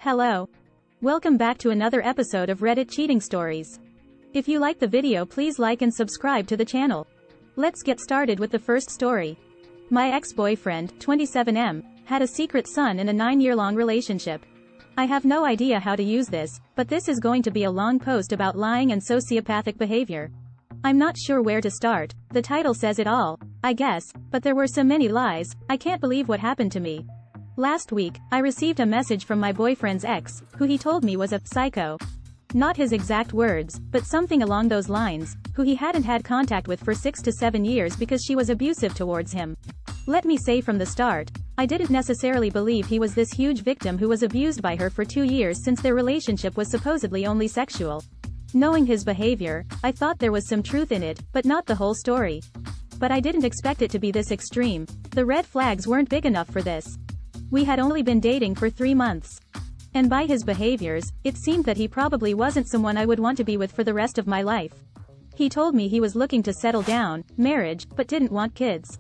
Hello. Welcome back to another episode of Reddit Cheating Stories. If you like the video, please like and subscribe to the channel. Let's get started with the first story. My ex-boyfriend, 27M, had a secret son in a 9-year-long relationship. I have no idea how to use this, but this is going to be a long post about lying and sociopathic behavior. I'm not sure where to start. The title says it all, I guess, but there were so many lies. I can't believe what happened to me. Last week, I received a message from my boyfriend's ex, who he told me was a psycho. Not his exact words, but something along those lines, who he hadn't had contact with for 6 to 7 years because she was abusive towards him. Let me say from the start, I didn't necessarily believe he was this huge victim who was abused by her for 2 years since their relationship was supposedly only sexual. Knowing his behavior, I thought there was some truth in it, but not the whole story. But I didn't expect it to be this extreme. The red flags weren't big enough for this. We had only been dating for 3 months. And by his behaviors, it seemed that he probably wasn't someone I would want to be with for the rest of my life. He told me he was looking to settle down, marriage, but didn't want kids.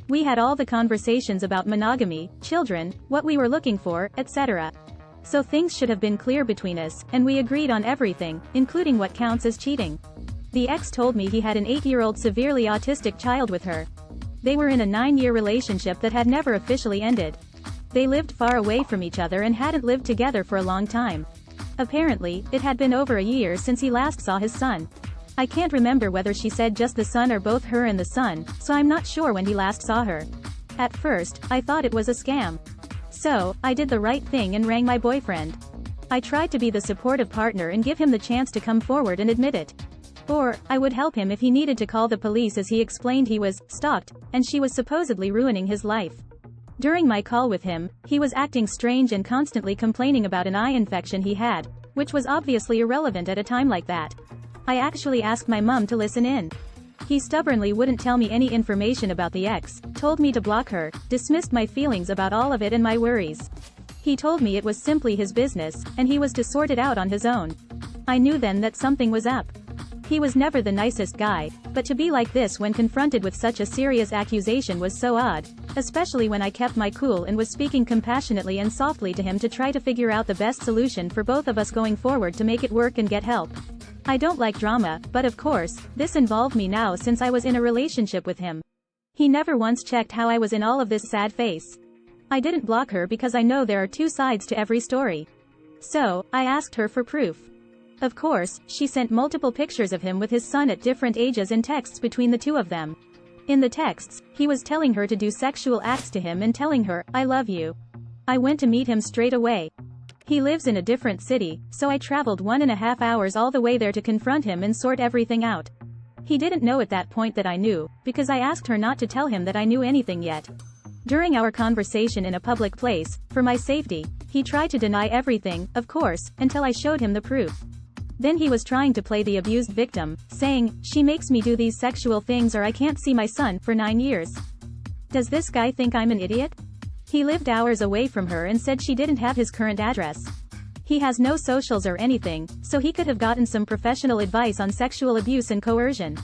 We had all the conversations about monogamy, children, what we were looking for, etc. So things should have been clear between us, and we agreed on everything, including what counts as cheating. The ex told me he had an 8-year-old severely autistic child with her. They were in a 9-year relationship that had never officially ended. They lived far away from each other and hadn't lived together for a long time. Apparently, it had been over a year since he last saw his son. I can't remember whether she said just the son or both her and the son, so I'm not sure when he last saw her. At first, I thought it was a scam. So, I did the right thing and rang my boyfriend. I tried to be the supportive partner and give him the chance to come forward and admit it. Or, I would help him if he needed to call the police, as he explained he was stalked, and she was supposedly ruining his life. During my call with him, he was acting strange and constantly complaining about an eye infection he had, which was obviously irrelevant at a time like that. I actually asked my mom to listen in. He stubbornly wouldn't tell me any information about the ex, told me to block her, dismissed my feelings about all of it and my worries. He told me it was simply his business, and he was to sort it out on his own. I knew then that something was up. He was never the nicest guy, but to be like this when confronted with such a serious accusation was so odd, especially when I kept my cool and was speaking compassionately and softly to him to try to figure out the best solution for both of us going forward to make it work and get help. I don't like drama, but of course, this involved me now since I was in a relationship with him. He never once checked how I was in all of this sad face. I didn't block her because I know there are 2 sides to every story. So, I asked her for proof. Of course, she sent multiple pictures of him with his son at different ages and texts between the 2 of them. In the texts, he was telling her to do sexual acts to him and telling her, "I love you." I went to meet him straight away. He lives in a different city, so I traveled 1.5 hours all the way there to confront him and sort everything out. He didn't know at that point that I knew, because I asked her not to tell him that I knew anything yet. During our conversation in a public place, for my safety, he tried to deny everything, of course, until I showed him the proof. Then he was trying to play the abused victim, saying, "She makes me do these sexual things or I can't see my son for 9 years. Does this guy think I'm an idiot?" He lived hours away from her and said she didn't have his current address. He has no socials or anything, so he could have gotten some professional advice on sexual abuse and coercion.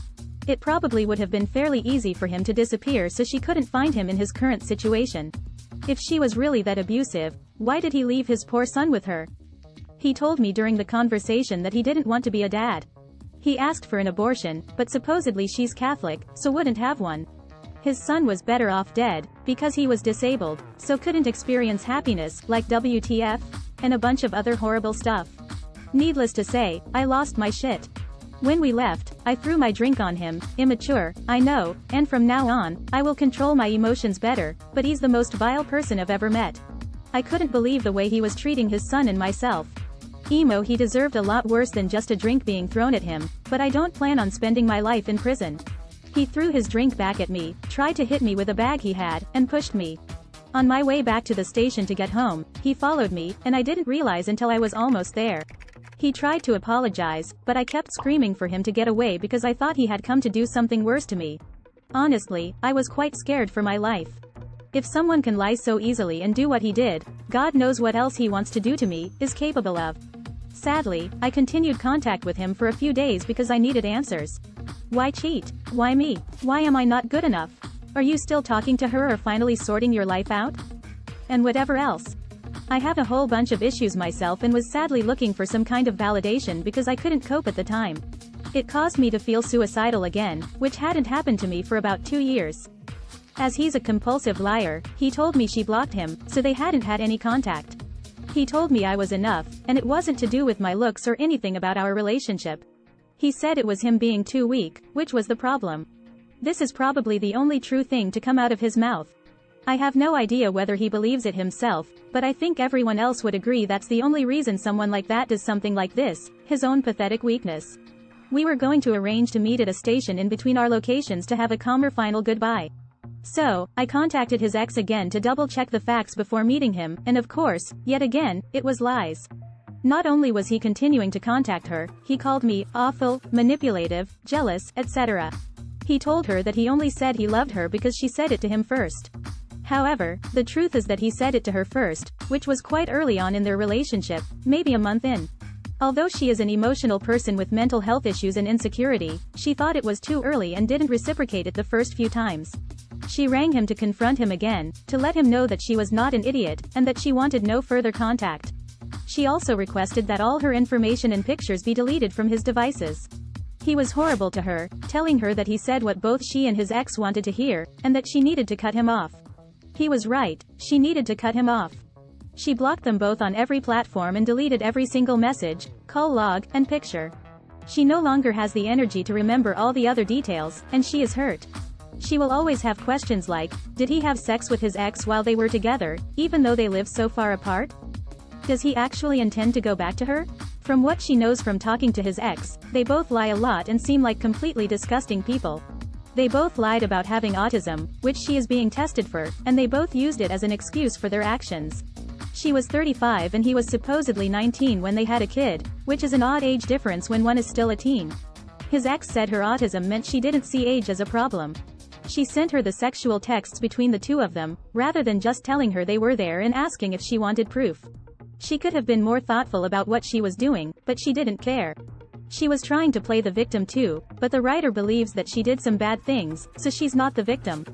It probably would have been fairly easy for him to disappear so she couldn't find him in his current situation. If she was really that abusive, why did he leave his poor son with her? He told me during the conversation that he didn't want to be a dad. He asked for an abortion, but supposedly she's Catholic, so wouldn't have one. His son was better off dead, because he was disabled, so couldn't experience happiness, like WTF, and a bunch of other horrible stuff. Needless to say, I lost my shit. When we left, I threw my drink on him, immature, I know, and from now on, I will control my emotions better, but he's the most vile person I've ever met. I couldn't believe the way he was treating his son and myself. Emo, he deserved a lot worse than just a drink being thrown at him, but I don't plan on spending my life in prison. He threw his drink back at me, tried to hit me with a bag he had, and pushed me. On my way back to the station to get home, he followed me, and I didn't realize until I was almost there. He tried to apologize, but I kept screaming for him to get away because I thought he had come to do something worse to me. Honestly, I was quite scared for my life. If someone can lie so easily and do what he did, God knows what else he wants to do to me, is capable of. Sadly, I continued contact with him for a few days because I needed answers. Why cheat? Why me? Why am I not good enough? Are you still talking to her or finally sorting your life out? And whatever else. I have a whole bunch of issues myself and was sadly looking for some kind of validation because I couldn't cope at the time. It caused me to feel suicidal again, which hadn't happened to me for about 2 years. As he's a compulsive liar, he told me she blocked him, so they hadn't had any contact. He told me I was enough, and it wasn't to do with my looks or anything about our relationship. He said it was him being too weak, which was the problem. This is probably the only true thing to come out of his mouth. I have no idea whether he believes it himself, but I think everyone else would agree that's the only reason someone like that does something like this, his own pathetic weakness. We were going to arrange to meet at a station in between our locations to have a calmer final goodbye. So, I contacted his ex again to double-check the facts before meeting him, and of course, yet again, it was lies. Not only was he continuing to contact her, he called me awful, manipulative, jealous, etc. He told her that he only said he loved her because she said it to him first. However, the truth is that he said it to her first, which was quite early on in their relationship, maybe a month in. Although she is an emotional person with mental health issues and insecurity, she thought it was too early and didn't reciprocate it the first few times. She rang him to confront him again, to let him know that she was not an idiot, and that she wanted no further contact. She also requested that all her information and pictures be deleted from his devices. He was horrible to her, telling her that he said what both she and his ex wanted to hear, and that she needed to cut him off. He was right, she needed to cut him off. She blocked them both on every platform and deleted every single message, call log, and picture. She no longer has the energy to remember all the other details, and she is hurt. She will always have questions like, did he have sex with his ex while they were together, even though they live so far apart? Does he actually intend to go back to her? From what she knows from talking to his ex, they both lie a lot and seem like completely disgusting people. They both lied about having autism, which she is being tested for, and they both used it as an excuse for their actions. She was 35 and he was supposedly 19 when they had a kid, which is an odd age difference when one is still a teen. His ex said her autism meant she didn't see age as a problem. She sent her the sexual texts between the two of them, rather than just telling her they were there and asking if she wanted proof. She could have been more thoughtful about what she was doing, but she didn't care. She was trying to play the victim too, but the writer believes that she did some bad things, so she's not the victim.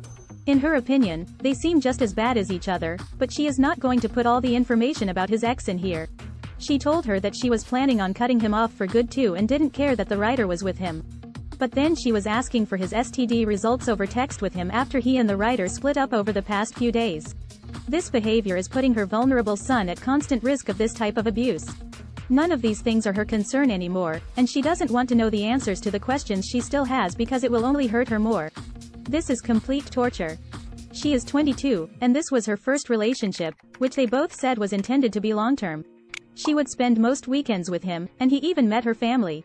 In her opinion, they seem just as bad as each other, but she is not going to put all the information about his ex in here. She told her that she was planning on cutting him off for good too and didn't care that the writer was with him. But then she was asking for his STD results over text with him after he and the writer split up over the past few days. This behavior is putting her vulnerable son at constant risk of this type of abuse. None of these things are her concern anymore, and she doesn't want to know the answers to the questions she still has because it will only hurt her more. This is complete torture. She is 22, and this was her first relationship, which they both said was intended to be long-term. She would spend most weekends with him, and he even met her family.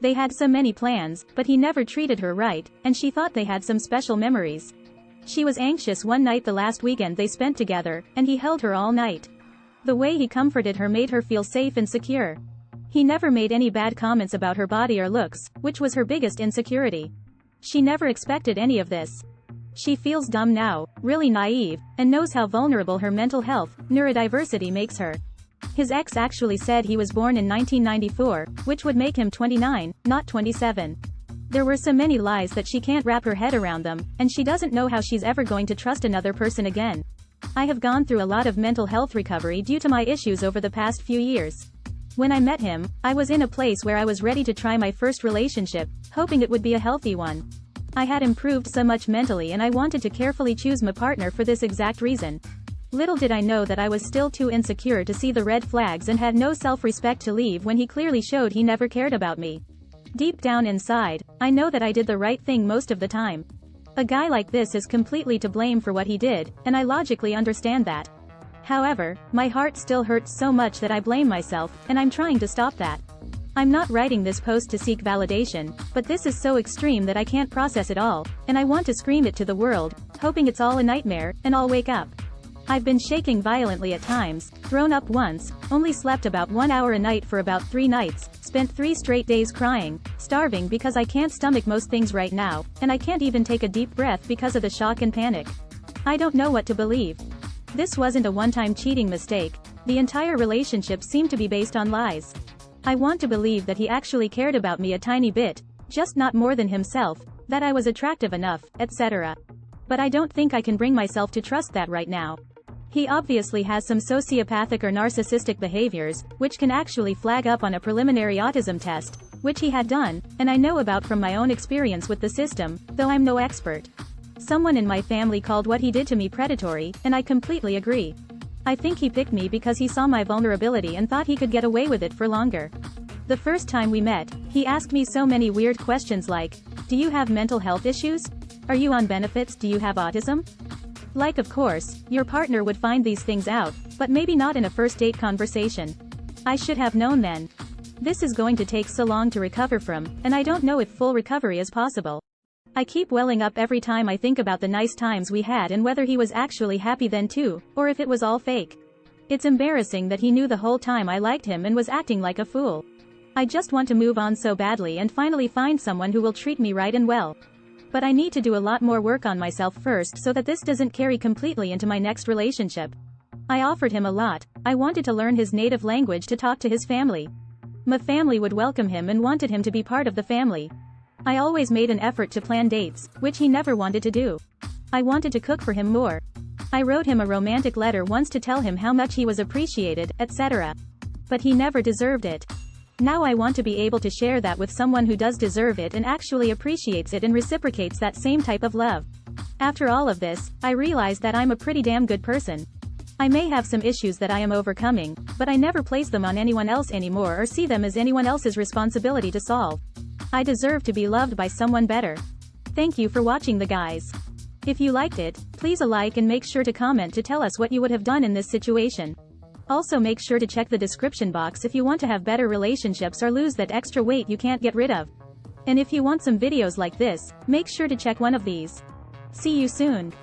They had so many plans, but he never treated her right, and she thought they had some special memories. She was anxious one night the last weekend they spent together, and he held her all night. The way he comforted her made her feel safe and secure. He never made any bad comments about her body or looks, which was her biggest insecurity. She never expected any of this. She feels dumb now, really naive, and knows how vulnerable her mental health, neurodiversity makes her. His ex actually said he was born in 1994, which would make him 29, not 27. There were so many lies that she can't wrap her head around them, and she doesn't know how she's ever going to trust another person again. I have gone through a lot of mental health recovery due to my issues over the past few years. When I met him, I was in a place where I was ready to try my first relationship, hoping it would be a healthy one. I had improved so much mentally and I wanted to carefully choose my partner for this exact reason. Little did I know that I was still too insecure to see the red flags and had no self-respect to leave when he clearly showed he never cared about me. Deep down inside, I know that I did the right thing most of the time. A guy like this is completely to blame for what he did, and I logically understand that. However, my heart still hurts so much that I blame myself, and I'm trying to stop that. I'm not writing this post to seek validation, but this is so extreme that I can't process it all, and I want to scream it to the world, hoping it's all a nightmare, and I'll wake up. I've been shaking violently at times, thrown up once, only slept about 1 hour a night for about 3 nights, spent 3 straight days crying, starving because I can't stomach most things right now, and I can't even take a deep breath because of the shock and panic. I don't know what to believe. This wasn't a one-time cheating mistake. The entire relationship seemed to be based on lies. I want to believe that he actually cared about me a tiny bit, just not more than himself, that I was attractive enough, etc. But I don't think I can bring myself to trust that right now. He obviously has some sociopathic or narcissistic behaviors, which can actually flag up on a preliminary autism test, which he had done, and I know about from my own experience with the system, though I'm no expert. Someone in my family called what he did to me predatory, and I completely agree. I think he picked me because he saw my vulnerability and thought he could get away with it for longer. The first time we met, he asked me so many weird questions like, "Do you have mental health issues? Are you on benefits? Do you have autism?" Like, of course, your partner would find these things out, but maybe not in a first date conversation. I should have known then. This is going to take so long to recover from, and I don't know if full recovery is possible. I keep welling up every time I think about the nice times we had and whether he was actually happy then too, or if it was all fake. It's embarrassing that he knew the whole time I liked him and was acting like a fool. I just want to move on so badly and finally find someone who will treat me right and well. But I need to do a lot more work on myself first so that this doesn't carry completely into my next relationship. I offered him a lot. I wanted to learn his native language to talk to his family. My family would welcome him and wanted him to be part of the family. I always made an effort to plan dates, which he never wanted to do. I wanted to cook for him more. I wrote him a romantic letter once to tell him how much he was appreciated, etc. But he never deserved it. Now I want to be able to share that with someone who does deserve it and actually appreciates it and reciprocates that same type of love. After all of this, I realize that I'm a pretty damn good person. I may have some issues that I am overcoming, but I never place them on anyone else anymore or see them as anyone else's responsibility to solve. I deserve to be loved by someone better. Thank you for watching the guys. If you liked it, please a like and make sure to comment to tell us what you would have done in this situation. Also make sure to check the description box if you want to have better relationships or lose that extra weight you can't get rid of. And if you want some videos like this, make sure to check one of these. See you soon.